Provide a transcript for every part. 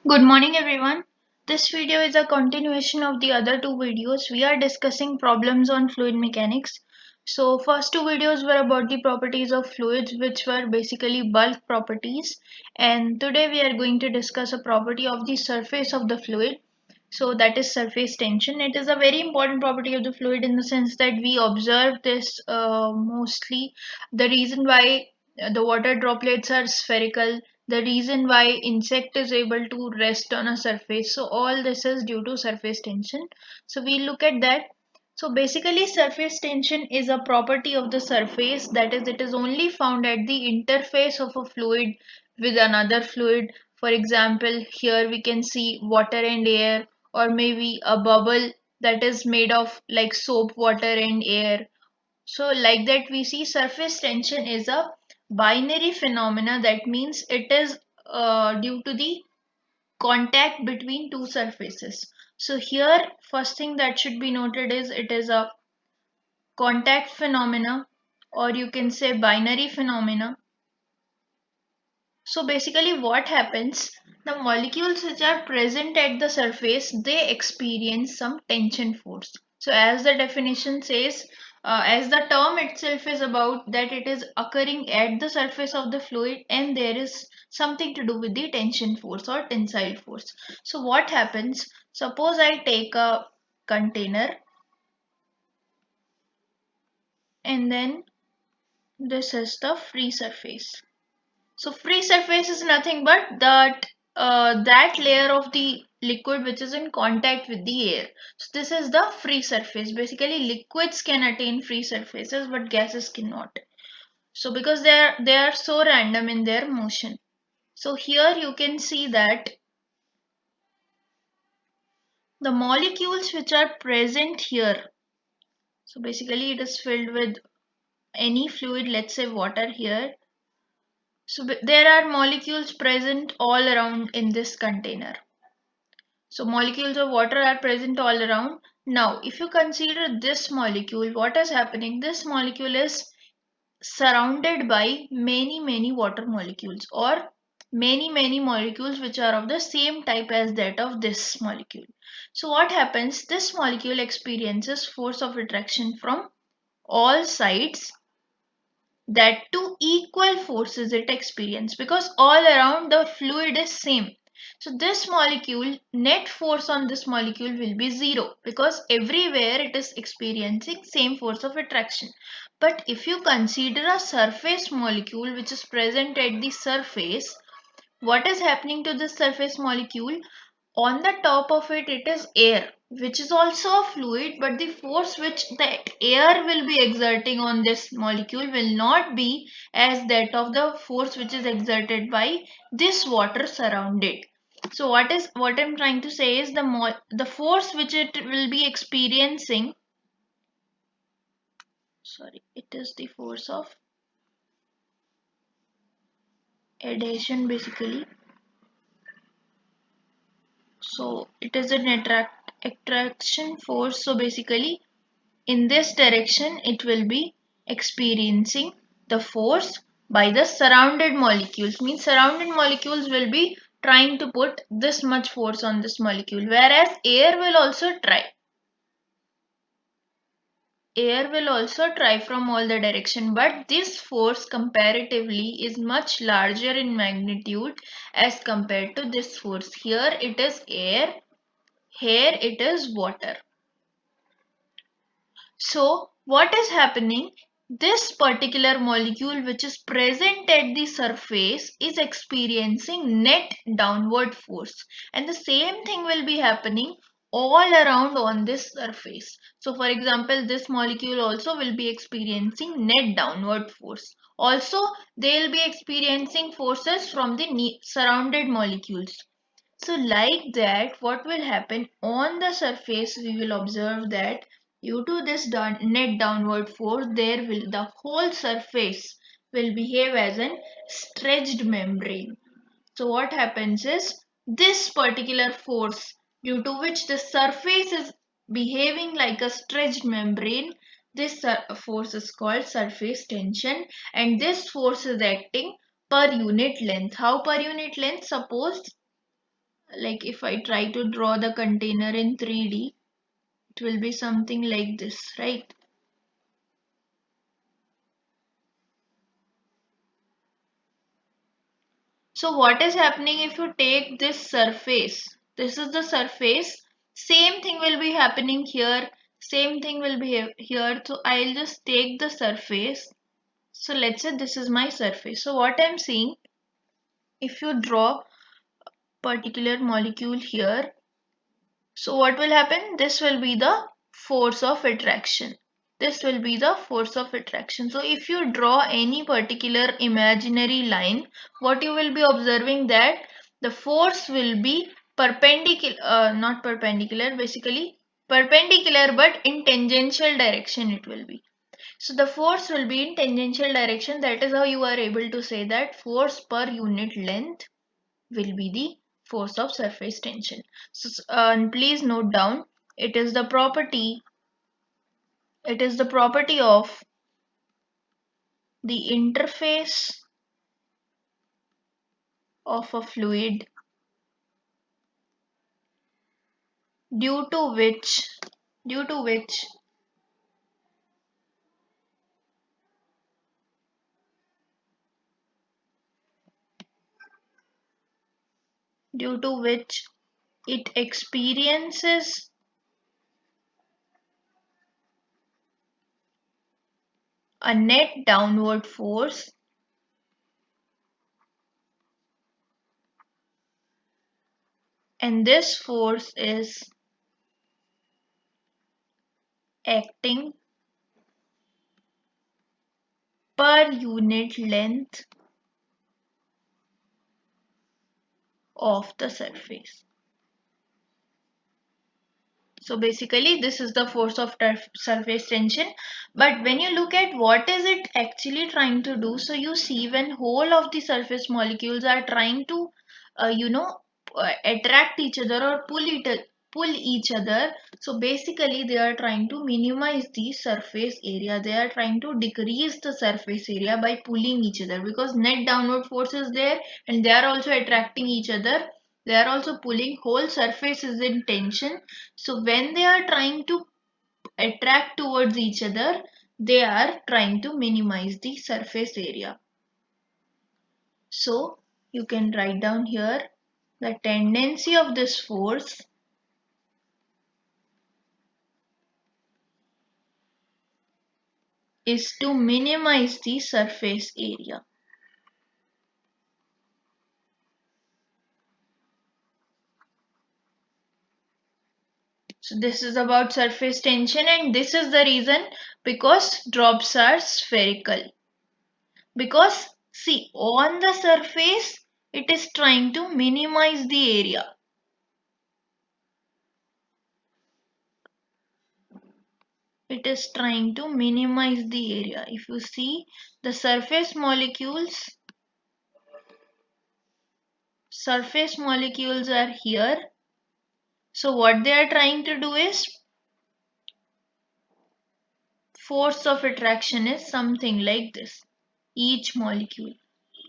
Good morning everyone. This video is a continuation of the other two videos. We are discussing problems on fluid mechanics. So first two videos were about the properties of fluids, which were basically bulk properties, and today we are going to discuss a property of the surface of the fluid. So that is surface tension. It is a very important property of the fluid in the sense that we observe this mostly. The reason why the water droplets are spherical, the reason why insect is able to rest on a surface, so all this is due to surface tension. So we look at that. So basically surface tension is a property of the surface, that is it is only found at the interface of a fluid with another fluid. For example, here we can see water and air, or maybe a bubble that is made of like soap, water and air. So like that we see surface tension is a binary phenomena. That means it is due to the contact between two surfaces. So here first thing that should be noted is it is a contact phenomena, or you can say binary phenomena. So basically what happens, the molecules which are present at the surface, they experience some tension force. So as the definition says, as the term itself is about that it is occurring at the surface of the fluid and there is something to do with the tension force or tensile force. So what happens, suppose I take a container and then this is the free surface. So free surface is nothing but that layer of the liquid which is in contact with the air. So this is the free surface. Basically, liquids can attain free surfaces, but gases cannot. So because they are so random in their motion. So here you can see that the molecules which are present here. So basically, it is filled with any fluid. Let's say water here. So there are molecules present all around in this container. So molecules of water are present all around. Now, if you consider this molecule, what is happening? This molecule is surrounded by many water molecules, or many molecules which are of the same type as that of this molecule. So what happens? This molecule experiences force of attraction from all sides, that two equal forces it experience because all around the fluid is same. So this molecule, net force on this molecule will be zero because everywhere it is experiencing same force of attraction. But if you consider a surface molecule which is present at the surface, what is happening to this surface molecule? On the top of it, it is air, which is also a fluid, but the force which the air will be exerting on this molecule will not be as that of the force which is exerted by this water surrounded. So what I'm trying to say is the force which it will be experiencing, sorry, it is the force of adhesion basically. So it is an attraction force. So basically in this direction it will be experiencing the force by the surrounded molecules. Means surrounded molecules will be trying to put this much force on this molecule, whereas air will also try from all the direction, but this force comparatively is much larger in magnitude as compared to this force. Here it is air, here it is water. So what is happening? This particular molecule which is present at the surface is experiencing net downward force, and the same thing will be happening all around on this surface. So for example, this molecule also will be experiencing net downward force. Also, they will be experiencing forces from the surrounded molecules. So like that, what will happen on the surface? We will observe that due to this net downward force, the whole surface will behave as an stretched membrane. So what happens is this particular force due to which the surface is behaving like a stretched membrane, this force is called surface tension, and this force is acting per unit length. How per unit length? Suppose Like if I try to draw the container in 3D, it will be something like this, right? So what is happening if you take this surface? This is the surface. Same thing will be happening here. Same thing will be here. So I'll just take the surface. So let's say this is my surface. So what I'm seeing, if you draw particular molecule here, so what will happen? This will be the force of attraction. This will be the force of attraction. So if you draw any particular imaginary line, what you will be observing that the force will be perpendicular, not perpendicular, basically perpendicular, but in tangential direction it will be. So the force will be in tangential direction. That is how you are able to say that force per unit length will be the force of surface tension. So, and please note down, it is the property, it is the property of the interface of a fluid due to which, due to which due to which it experiences a net downward force and this force is acting per unit length of the surface. So basically this is the force of surface tension. But when you look at what is it actually trying to do, so you see when whole of the surface molecules are trying to attract each other or pull each other. So basically they are trying to minimize the surface area. They are trying to decrease the surface area by pulling each other because net downward force is there and they are also attracting each other. They are also pulling, whole surface is in tension. So when they are trying to attract towards each other, they are trying to minimize the surface area. So you can write down here the tendency of this force is to minimize the surface area. So this is about surface tension and this is the reason because drops are spherical. Because see, on the surface it is trying to minimize the area. It is trying to minimize the area. If you see the surface molecules are here. So what they are trying to do is force of attraction is something like this, each molecule.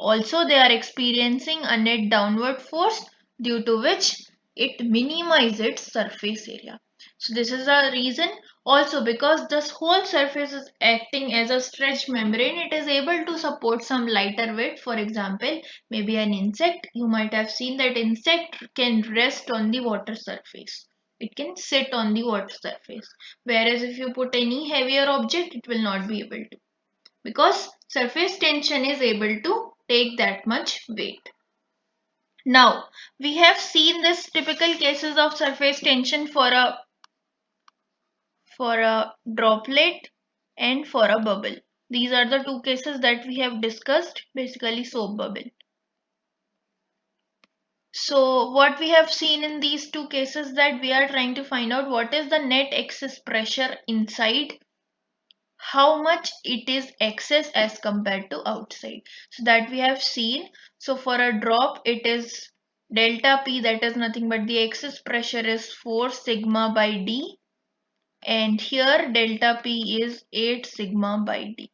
Also, they are experiencing a net downward force due to which it minimizes its surface area. So this is a reason also because this whole surface is acting as a stretched membrane. It is able to support some lighter weight. For example, maybe an insect. You might have seen that insect can rest on the water surface. It can sit on the water surface. Whereas if you put any heavier object, it will not be able to because surface tension is able to take that much weight. Now, we have seen this typical cases of surface tension for a droplet and for a bubble. These are the two cases that we have discussed, basically soap bubble. So what we have seen in these two cases that we are trying to find out what is the net excess pressure inside, how much it is excess as compared to outside. So that we have seen. So for a drop it is delta P, that is nothing but the excess pressure is 4 sigma by D, and here delta P is 8 sigma by D.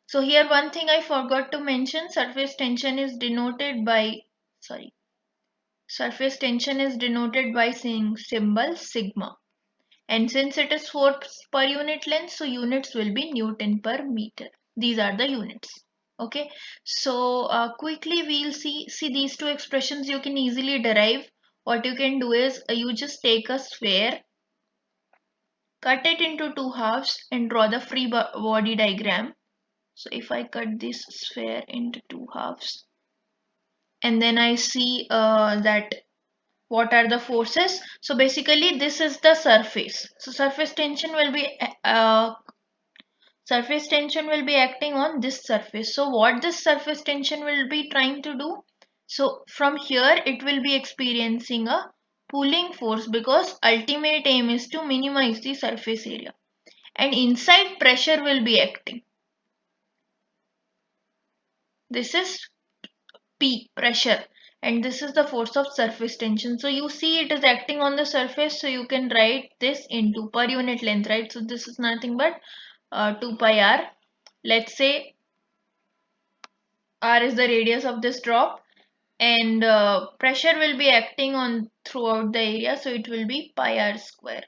So here one thing I forgot to mention, surface tension is denoted by, sorry, Surface tension is denoted by saying symbol sigma. And since it is force per unit length, so units will be Newton per meter. These are the units. Okay, so quickly we'll see these two expressions you can easily derive. What you can do is you just take a sphere, cut it into two halves and draw the free body diagram. So if I cut this sphere into two halves and then I see that what are the forces. So basically this is the surface. So surface tension will be acting on this surface. So what this surface tension will be trying to do? So from here it will be experiencing a pulling force because ultimate aim is to minimize the surface area. And inside pressure will be acting. This is P, pressure, and this is the force of surface tension. So you see it is acting on the surface, so you can write this into per unit length, right? So this is nothing but 2 pi r. Let's say r is the radius of this drop, and pressure will be acting on throughout the area, so it will be pi r square.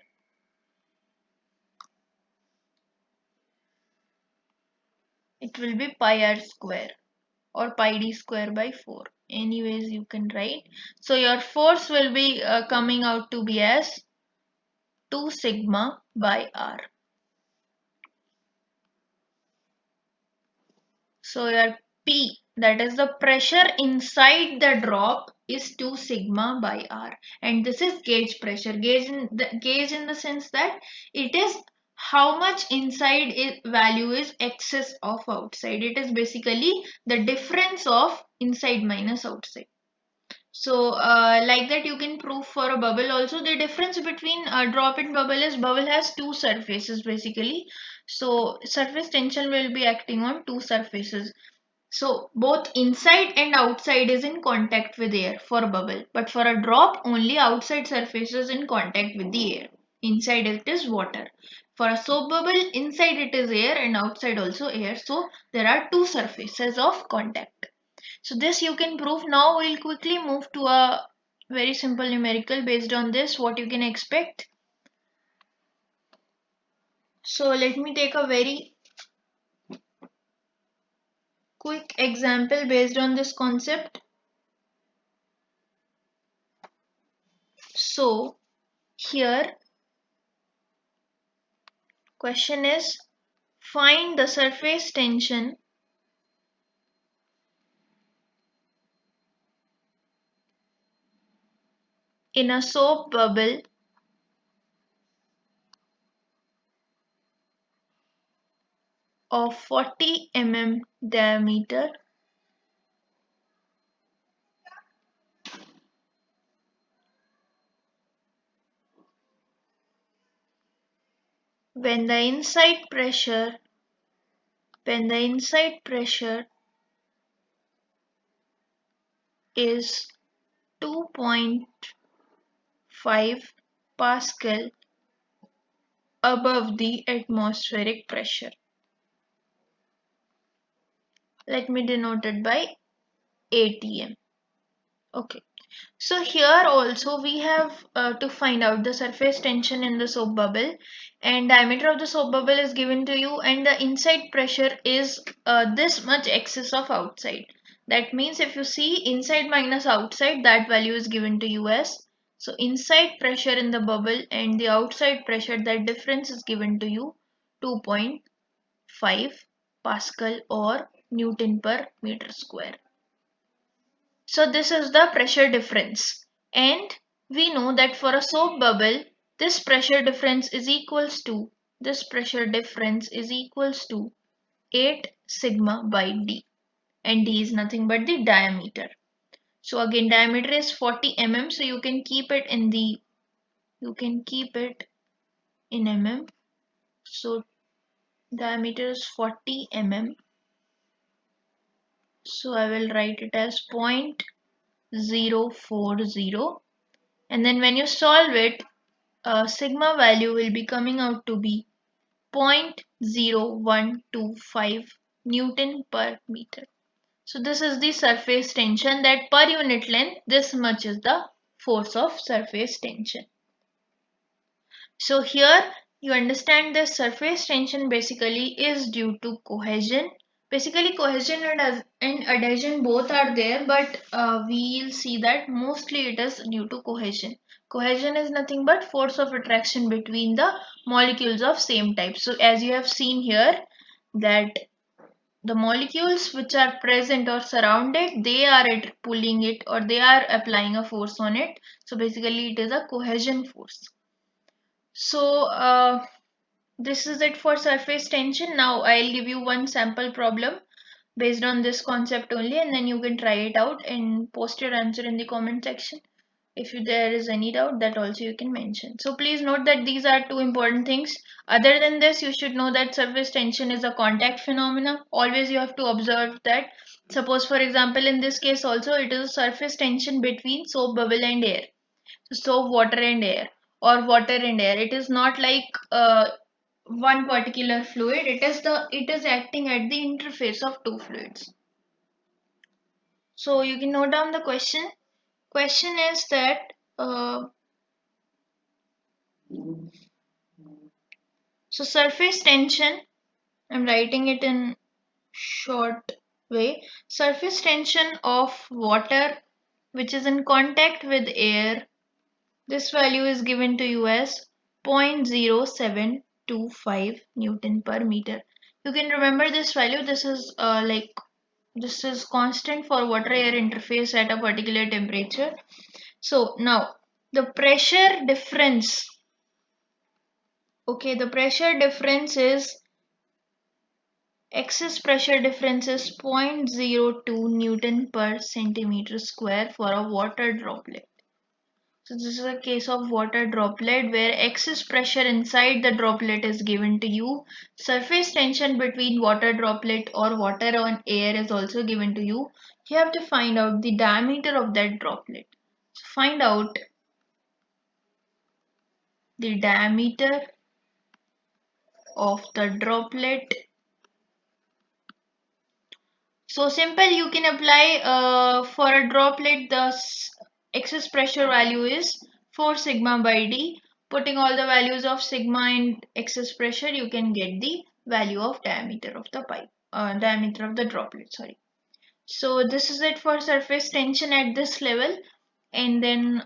It will be pi r square or pi d square by 4. Anyways, you can write. So your force will be coming out to be as 2 sigma by r. So your P, that is the pressure inside the drop, is 2 sigma by r, and this is gauge pressure. Gauge in the sense that it is how much inside value is excess of outside. It is basically the difference of inside minus outside. So like that you can prove for a bubble also. The difference between a drop and bubble is bubble has two surfaces basically. So surface tension will be acting on two surfaces. So both inside and outside is in contact with air for a bubble. But for a drop only outside surface is in contact with the air. Inside it is water. For a soap bubble inside it is air and outside also air. So there are two surfaces of contact. So this you can prove. Now we'll quickly move to a very simple numerical based on this what you can expect. So let me take a very quick example based on this concept. So here question is find the surface tension in a soap bubble of 40 mm diameter when the inside pressure is 2.5 Pascal above the atmospheric pressure. Let me denote it by ATM. Okay. So here also we have to find out the surface tension in the soap bubble, and diameter of the soap bubble is given to you, and the inside pressure is this much excess of outside. That means if you see inside minus outside, that value is given to you as, so inside pressure in the bubble and the outside pressure, that difference is given to you 2.5 Pascal or Newton per meter square. So this is the pressure difference, and we know that for a soap bubble this pressure difference is equals to 8 sigma by d, and d is nothing but the diameter. So again diameter is 40 mm, so you can keep it in mm. So diameter is 40 mm, so I will write it as 0.040, and then when you solve it, sigma value will be coming out to be 0.0125 Newton per meter. So this is the surface tension, that per unit length this much is the force of surface tension. So here you understand the surface tension basically is due to cohesion. Basically cohesion and adhesion both are there, but we'll see that mostly it is due to cohesion. Cohesion is nothing but force of attraction between the molecules of same type. So as you have seen here, that the molecules which are present or surrounded, they are pulling it or they are applying a force on it. So basically it is a cohesion force. So this is it for surface tension. Now I'll give you one sample problem based on this concept only, and then you can try it out and post your answer in the comment section. If there is any doubt, that also you can mention. So please note that these are two important things. Other than this, you should know that surface tension is a contact phenomena. Always you have to observe that. Suppose for example in this case also it is a surface tension between soap bubble and air. So water and air, or water and air. It is not like one particular fluid. It is acting at the interface of two fluids. So you can note down the question. Question is that so surface tension, I'm writing it in short way. Surface tension of water which is in contact with air, this value is given to you as 0.0725 Newton per meter. You can remember this value. This is constant for water air interface at a particular temperature. So now the pressure difference. Okay, the pressure difference is excess pressure difference is 0.02 Newton per centimeter square for a water droplet. So this is a case of water droplet where excess pressure inside the droplet is given to you. Surface tension between water droplet or water on air is also given to you. You have to find out the diameter of that droplet. So find out the diameter of the droplet. So simple, you can apply for a droplet the excess pressure value is 4 sigma by d. Putting all the values of sigma and excess pressure, you can get the value of diameter of the pipe, diameter of the droplet, sorry. So this is it for surface tension at this level, and then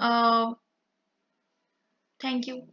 thank you.